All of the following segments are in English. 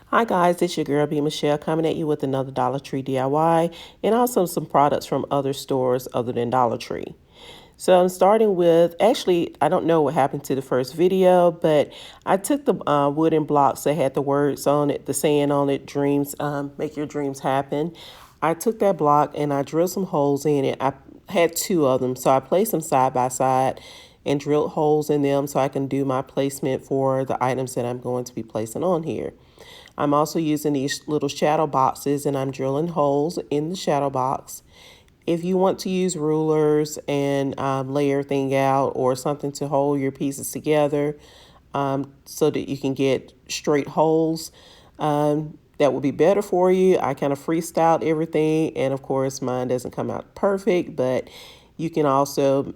Hi guys, it's your girl B Michelle coming at you with another Dollar Tree DIY and also some products from other stores other than Dollar Tree. So I'm starting with, actually, I don't know what happened to the first video, but I took the wooden blocks that had the words on it, the saying on it, dreams, make your dreams happen. I took that block and I drilled some holes in it. I had two of them, so I placed them side by side and drilled holes in them so I can do my placement for the items that I'm going to be placing on here. I'm also using these little shadow boxes and I'm drilling holes in the shadow box. If you want to use rulers and lay everything out or something to hold your pieces together so that you can get straight holes, that would be better for you. I kind of freestyled everything, and of course mine doesn't come out perfect, but you can also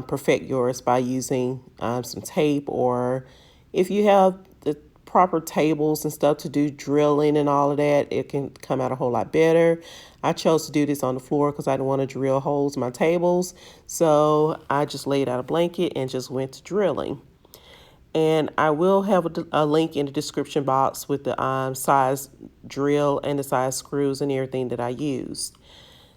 perfect yours by using some tape, or if you have the proper tables and stuff to do drilling and all of that, it can come out a whole lot better. I chose to do this on the floor because I didn't want to drill holes in my tables, so I just laid out a blanket and just went to drilling. And I will have a link in the description box with the size drill and the size screws and everything that I used.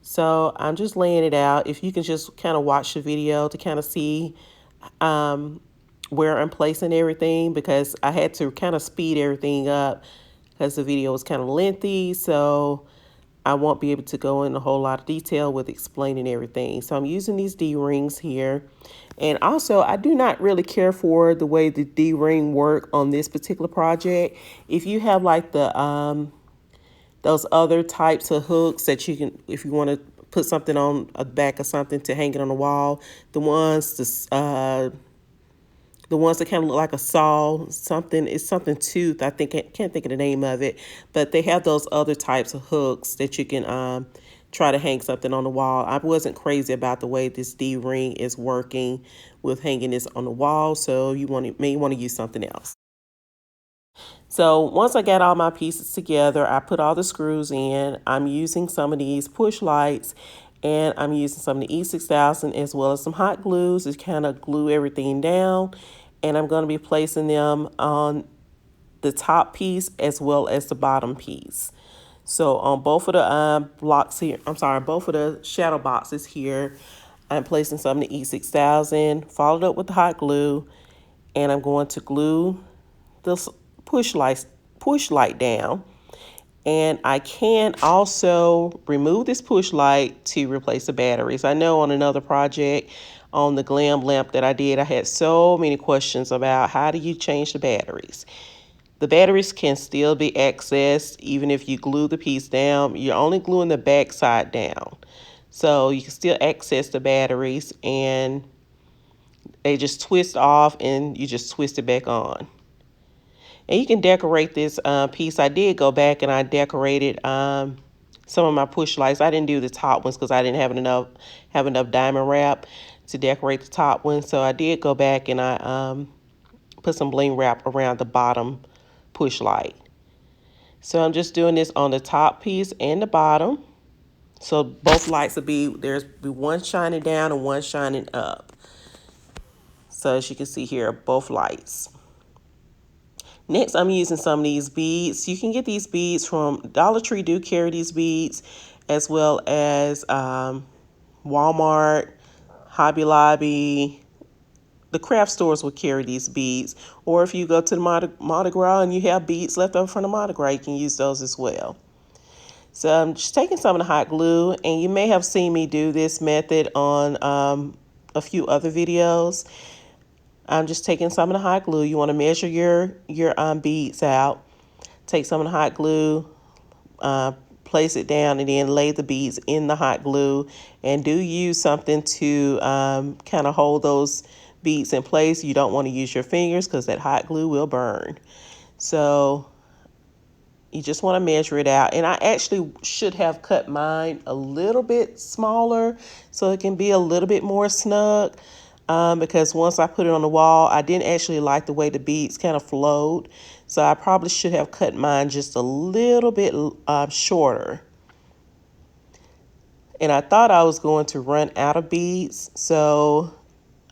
So I'm just laying it out. If you can just kind of watch the video to kind of see where I'm placing everything, because I had to kind of speed everything up because the video was kind of lengthy. So I won't be able to go in a whole lot of detail with explaining everything. So I'm using these D-rings here. And also, I do not really care for the way the D-ring work on this particular project. If you have like the those other types of hooks that you can, if you want to put something on a back of something to hang it on the wall, the ones that kind of look like a saw, something, it's something tooth. I think, I can't think of the name of it, but they have those other types of hooks that you can try to hang something on the wall. I wasn't crazy about the way this D-ring is working with hanging this on the wall, so may want to use something else. So once I got all my pieces together, I put all the screws in. I'm using some of these push lights, and I'm using some of the E6000 as well as some hot glues to kind of glue everything down. And I'm going to be placing them on the top piece as well as the bottom piece. So on both of the blocks here, I'm sorry, both of the shadow boxes here, I'm placing some of the E6000, followed up with the hot glue, and I'm going to glue this push light down. And I can also remove this push light to replace the batteries. I know on another project on the glam lamp that I did, I had so many questions about how do you change the batteries. The batteries can still be accessed even if you glue the piece down. You're only gluing the back side down. So you can still access the batteries, and they just twist off and you just twist it back on. And you can decorate this piece. I did go back and I decorated some of my push lights. I didn't do the top ones because I didn't have enough diamond wrap to decorate the top ones. So I did go back and I put some bling wrap around the bottom push light. So I'm just doing this on the top piece and the bottom. So both lights will be, there's one shining down and one shining up. So as you can see here, both lights. Next, I'm using some of these beads. You can get these beads from Dollar Tree, do carry these beads, as well as Walmart, Hobby Lobby. The craft stores will carry these beads. Or if you go to the Mardi Gras and you have beads left over from the Mardi Gras, you can use those as well. So I'm just taking some of the hot glue, and you may have seen me do this method on a few other videos. I'm just taking some of the hot glue. You want to measure your beads out. Take some of the hot glue, place it down, and then lay the beads in the hot glue. And do use something to kind of hold those beads in place. You don't want to use your fingers because that hot glue will burn. So you just want to measure it out. And I actually should have cut mine a little bit smaller so it can be a little bit more snug. Because once I put it on the wall, I didn't actually like the way the beads kind of flowed. So I probably should have cut mine just a little bit shorter. And I thought I was going to run out of beads. So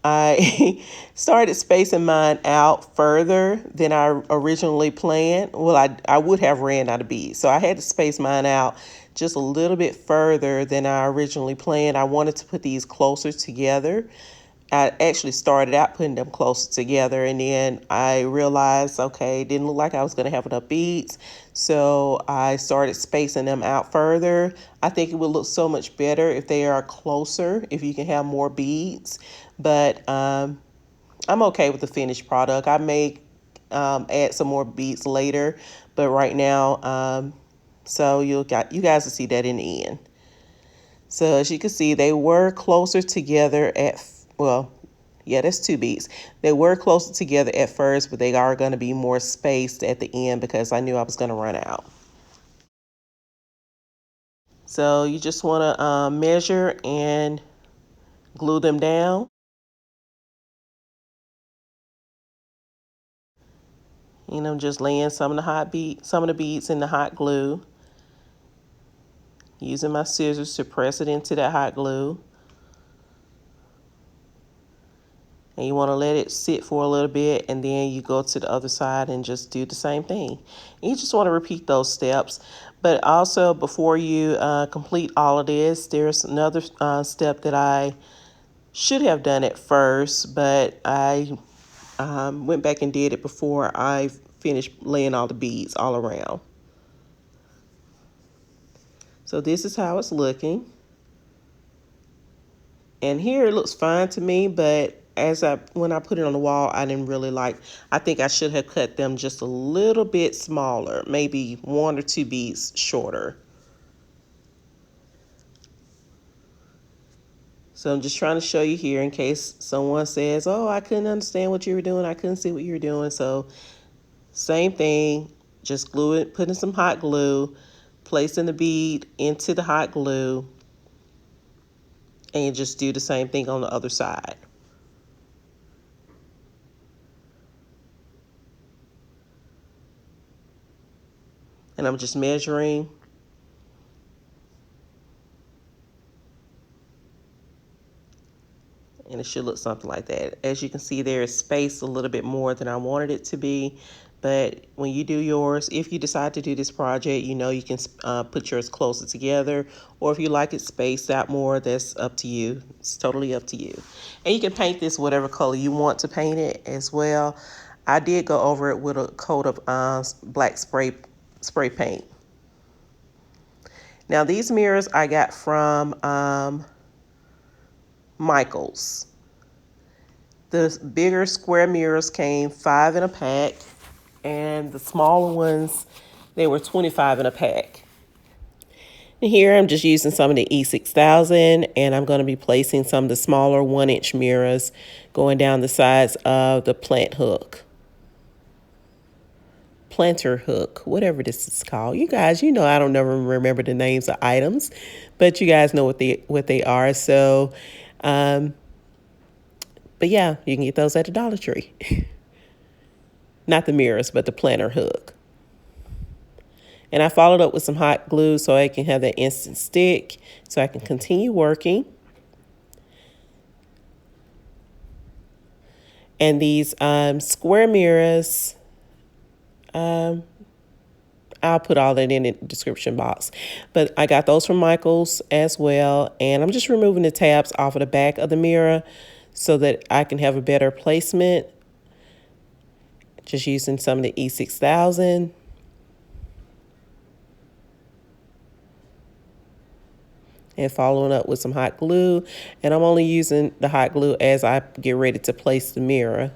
I started spacing mine out further than I originally planned. Well, I would have ran out of beads. So I had to space mine out just a little bit further than I originally planned. I wanted to put these closer together. I actually started out putting them closer together, and then I realized, okay, it didn't look like I was going to have enough beads. So I started spacing them out further. I think it would look so much better if they are closer, if you can have more beads. But I'm okay with the finished product. I may add some more beads later, but right now, so you guys will see that in the end. So as you can see, they were closer together at, well, yeah, that's two beads. They were closer together at first, but they are going to be more spaced at the end because I knew I was going to run out. So you just want to measure and glue them down. You know, just laying some of the beads in the hot glue. Using my scissors to press it into that hot glue. And you want to let it sit for a little bit, and then you go to the other side and just do the same thing. And you just want to repeat those steps. But also, before you complete all of this, there's another step that I should have done at first, but I went back and did it before I finished laying all the beads all around. So this is how it's looking. And here it looks fine to me, but when I put it on the wall, I didn't really like, I think I should have cut them just a little bit smaller, maybe 1 or 2 beads shorter. So I'm just trying to show you here in case someone says, oh, I couldn't understand what you were doing. I couldn't see what you were doing. So same thing, just glue it, put in some hot glue, placing the bead into the hot glue, and you just do the same thing on the other side. And I'm just measuring. And it should look something like that. As you can see, there is space a little bit more than I wanted it to be. But when you do yours, if you decide to do this project, you know you can put yours closer together. Or if you like it spaced out more, that's up to you. It's totally up to you. And you can paint this whatever color you want to paint it as well. I did go over it with a coat of black spray paint. Now these mirrors I got from Michaels. The bigger square mirrors came 5 in a pack, and the smaller ones, they were 25 in a pack. And here I'm just using some of the E6000, and I'm going to be placing some of the smaller 1-inch mirrors going down the sides of the planter hook, whatever this is called. You guys, you know I don't never remember the names of items, but you guys know what they are. So, but yeah, you can get those at the Dollar Tree. Not the mirrors, but the planter hook. And I followed up with some hot glue so I can have that instant stick so I can continue working. And these square mirrors, I'll put all that in the description box. But I got those from Michaels as well. And I'm just removing the tabs off of the back of the mirror so that I can have a better placement. Just using some of the E6000. And following up with some hot glue. And I'm only using the hot glue as I get ready to place the mirror.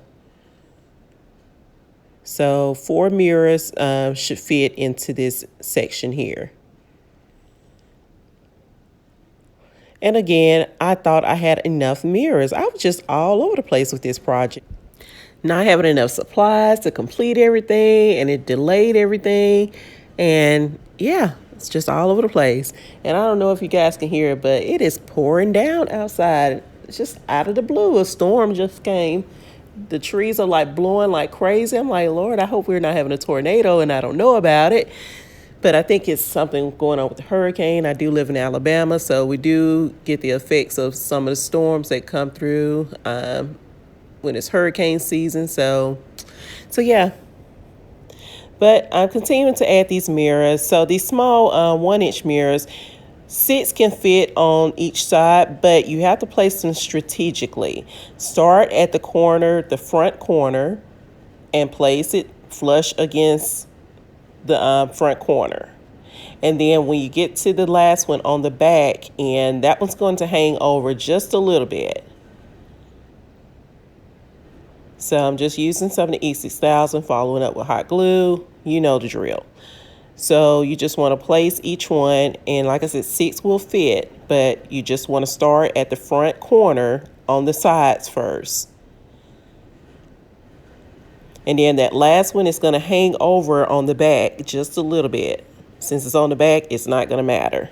So 4 mirrors should fit into this section here. And again, I thought I had enough mirrors. I was just all over the place with this project. Not having enough supplies to complete everything, and it delayed everything. And yeah, it's just all over the place. And I don't know if you guys can hear it, but it is pouring down outside. It's just out of the blue. A storm just came. The trees are like blowing like crazy. I'm like, Lord, I hope we're not having a tornado and I don't know about it. But I think it's something going on with the hurricane. I do live in Alabama, so we do get the effects of some of the storms that come through when it's hurricane season. So yeah. But I'm continuing to add these mirrors. So these small 1-inch mirrors, 6 can fit on each side, but you have to place them strategically. Start at the corner, the front corner, and place it flush against the front corner. And then when you get to the last one on the back end, that one's going to hang over just a little bit. So I'm just using some of the E6000, following up with hot glue. You know the drill. So you just want to place each one, and like I said, 6 will fit, but you just want to start at the front corner on the sides first. And then that last one is going to hang over on the back just a little bit. Since it's on the back, it's not going to matter.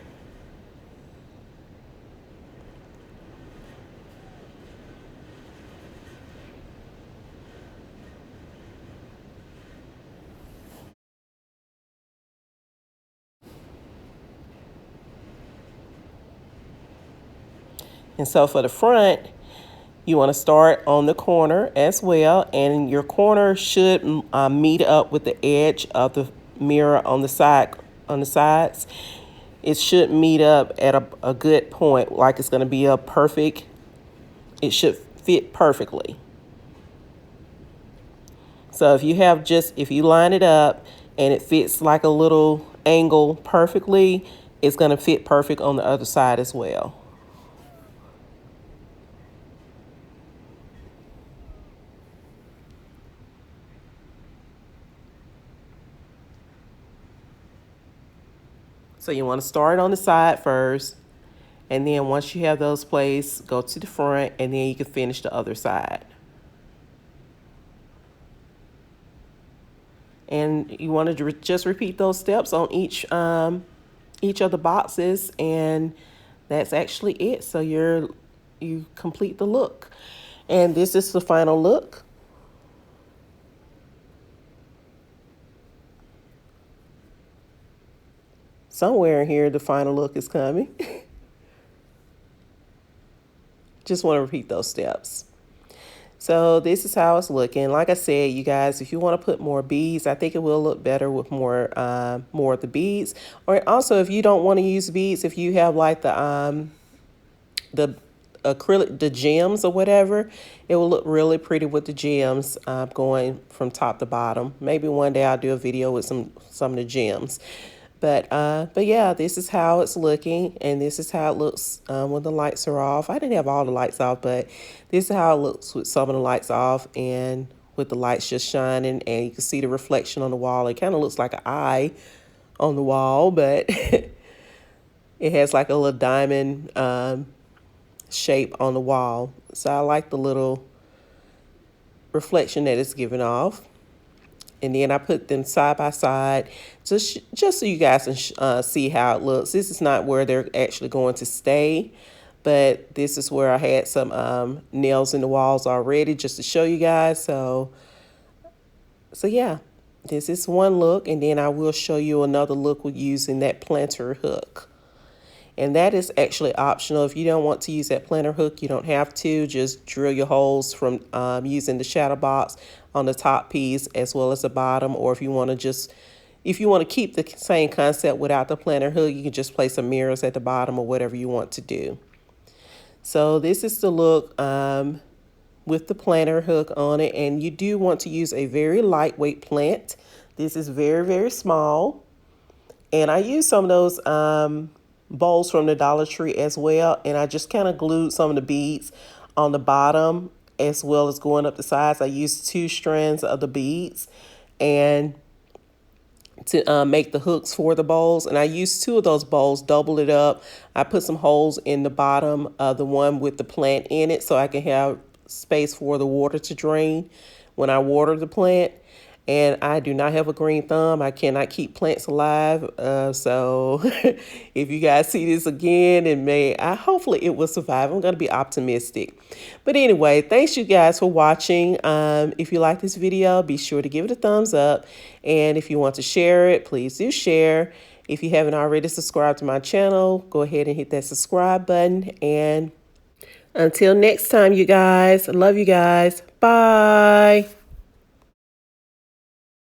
And so for the front, you want to start on the corner as well, and your corner should meet up with the edge of the mirror on the sides. It should meet up at a good point, like it's going to be a perfect. It should fit perfectly. So if you line it up and it fits like a little angle perfectly, it's going to fit perfect on the other side as well. So you want to start on the side first, and then once you have those placed, go to the front, and then you can finish the other side. And you want to just repeat those steps on each of the boxes, and that's actually it. So you complete the look, and this is the final look. Somewhere in here, the final look is coming. Just want to repeat those steps. So this is how it's looking. Like I said, you guys, if you want to put more beads, I think it will look better with more of the beads. Or also, if you don't want to use beads, if you have like the acrylic, the gems or whatever, it will look really pretty with the gems going from top to bottom. Maybe one day I'll do a video with some of the gems. But yeah, this is how it's looking, and this is how it looks when the lights are off. I didn't have all the lights off, but this is how it looks with some of the lights off and with the lights just shining, and you can see the reflection on the wall. It kind of looks like an eye on the wall, but it has like a little diamond shape on the wall. So I like the little reflection that it's giving off. And then I put them side by side just so you guys can see how it looks. This is not where they're actually going to stay, but this is where I had some nails in the walls already just to show you guys. So yeah, this is one look, and then I will show you another look with using that planter hook. And that is actually optional. If you don't want to use that planter hook, you don't have to. Just drill your holes from using the shadow box on the top piece as well as the bottom. Or if you want to keep the same concept without the planter hook, you can just place some mirrors at the bottom or whatever you want to do. So this is the look with the planter hook on it. And you do want to use a very lightweight plant. This is very, very small. And I use some of those bowls from the Dollar Tree as well, and I just kind of glued some of the beads on the bottom as well as going up the sides. I used 2 strands of the beads and to make the hooks for the bowls, and I used 2 of those bowls, doubled it up. I put some holes in the bottom of the one with the plant in it so I can have space for the water to drain when I water the plant. And I do not have a green thumb. I cannot keep plants alive. So if you guys see this again, hopefully it will survive. I'm going to be optimistic. But anyway, thanks you guys for watching. If you like this video, be sure to give it a thumbs up. And if you want to share it, please do share. If you haven't already subscribed to my channel, go ahead and hit that subscribe button. And until next time, you guys, I love you guys. Bye.